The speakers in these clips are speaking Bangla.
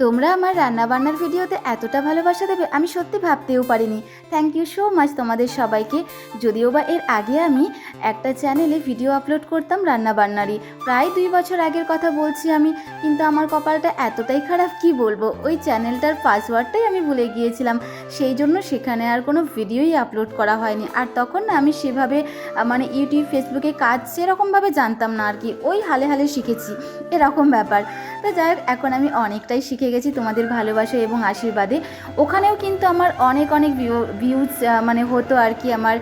তোমরা আমার রান্নাবান্নার ভিডিওতে এতটা ভালোবাসা দেবে আমি সত্যি ভাবতেও পারিনি। থ্যাংক ইউ সো মাচ তোমাদের সবাইকে। যদিও বা এর আগে আমি একটা চ্যানেলে ভিডিও আপলোড করতাম রান্নাবান্নারই, প্রায় 2 বছর আগের কথা বলছি আমি। কিন্তু আমার কপালটা এতটাই খারাপ কি বলবো, ওই চ্যানেলটার পাসওয়ার্ডটাই আমি ভুলে গিয়েছিলাম। সেই জন্য সেখানে আর কোনো ভিডিওই আপলোড করা হয়নি। আর তখন না আমি সেভাবে মানে ইউটিউব ফেসবুকে কাজ সেরকমভাবে জানতাম না আর কি, ওই হালে হালে শিখেছি এরকম ব্যাপার। তো যাই হোক, এখন আমি অনেকটাই শিখে গেছি তোমাদের ভালোবাসা এবং আশীর্বাদে। ওখানেও কিন্তু আমার অনেক অনেক ভিউজ মানে হতো আর কি আমার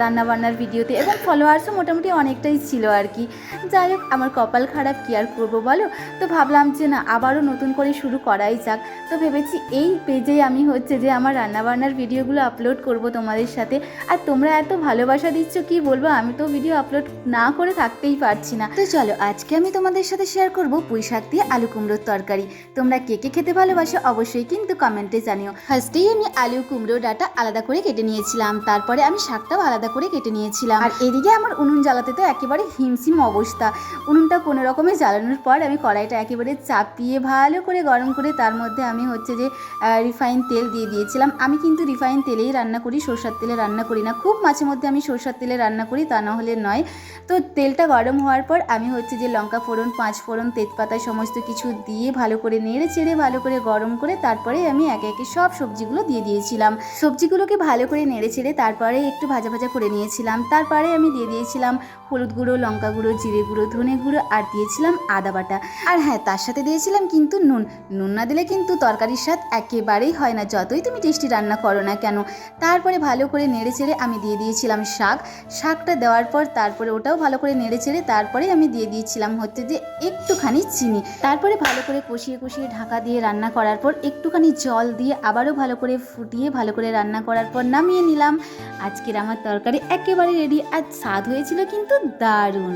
রান্নাবান্নার ভিডিওতে, এবং ফলোয়ার্সও মোটামুটি অনেকটাই ছিল আর কি। যাই হোক, আমার কপাল খারাপ, কি আর করবো বলো। তো ভাবলাম যে না, আবারও নতুন করে শুরু করাই যাক। তো ভেবেছি এই পেজেই আমি হচ্ছে যে আমার রান্নাবান্নার ভিডিওগুলো আপলোড করব তোমাদের সাথে। আর তোমরা এত ভালোবাসা দিচ্ছ কি বলবো, আমি তো ভিডিও আপলোড না করে থাকতেই পারছি না। তো চলো, আজকে আমি তোমাদের সাথে শেয়ার করব পুঁই শাক দিয়ে আলু কুমড়োর তরকারি। তোমরা কে কে খেতে ভালোবাসো অবশ্যই কিন্তু কমেন্টে জানিও। ফার্স্টেই আমি আলু কুমড়ো ডাটা আলাদা করে কেটে নিয়েছিলাম, তারপরে আমি শাকটাও আলাদা করে কেটে নিয়েছিলাম। আর এদিকে আমার উনুন জ্বালাতে তো একেবারে হিমশিম অবস্থা। উনুনটা কোনো রকমে জ্বালানোর পর আমি কড়াইটা একেবারে চাপিয়ে ভালো করে গরম করে তার মধ্যে আমি হচ্ছে যে রিফাইন তেল দিয়ে দিয়েছিলাম। আমি কিন্তু রিফাইন তেলেই রান্না করি, সরষের তেলে রান্না করি না। খুব মাঝে মধ্যে আমি সরষের তেলে রান্না করি, তা না হলে নয়। তো তেলটা গরম হওয়ার পর আমি হচ্ছে যে লঙ্কা ফোড়ন, 5 ফোড়ন, তেজপাতা সমস্ত কিছু দিয়ে ভালো করে নেড়ে চেড়ে ভালো করে গরম করে তারপরে আমি একে একে সব সবজিগুলো দিয়ে দিয়েছিলাম। সবজিগুলোকে ভালো করে নেড়ে চেড়ে তারপরে একটু ভাজা ভাজা করে নিয়েছিলাম। তারপরে আমি দিয়ে দিয়েছিলাম হলুদ গুঁড়ো, লঙ্কা গুঁড়ো, জিরে গুঁড়ো, ধনে গুঁড়ো, আর দিয়েছিলাম আদা বাটা। আর হ্যাঁ, তার সাথে দিয়েছিলাম কিন্তু নুন। নুন না দিলে কিন্তু তরকারির স্বাদ একেবারেই হয় না, যতই তুমি টেস্টি রান্না করো না কেন। তারপরে ভালো করে নেড়ে চেড়ে আমি দিয়ে দিয়েছিলাম শাকটা দেওয়ার পর তারপরে ওটাও ভালো করে নেড়ে চেড়ে তারপরে আমি দিয়ে দিয়েছিলাম হচ্ছে যে একটুখানি চিনি। তারপরে ভালো করে কষিয়ে কষিয়ে ঢাকা দিয়ে রান্না করার পর একটুখানি জল দিয়ে আবারও ভালো করে ফুটিয়ে ভালো করে রান্না করার পর নামিয়ে নিলাম। আজকের আমার তরকারি একেবারে রেডি, আর স্বাদ হয়েছিল কিন্তু দারুণ।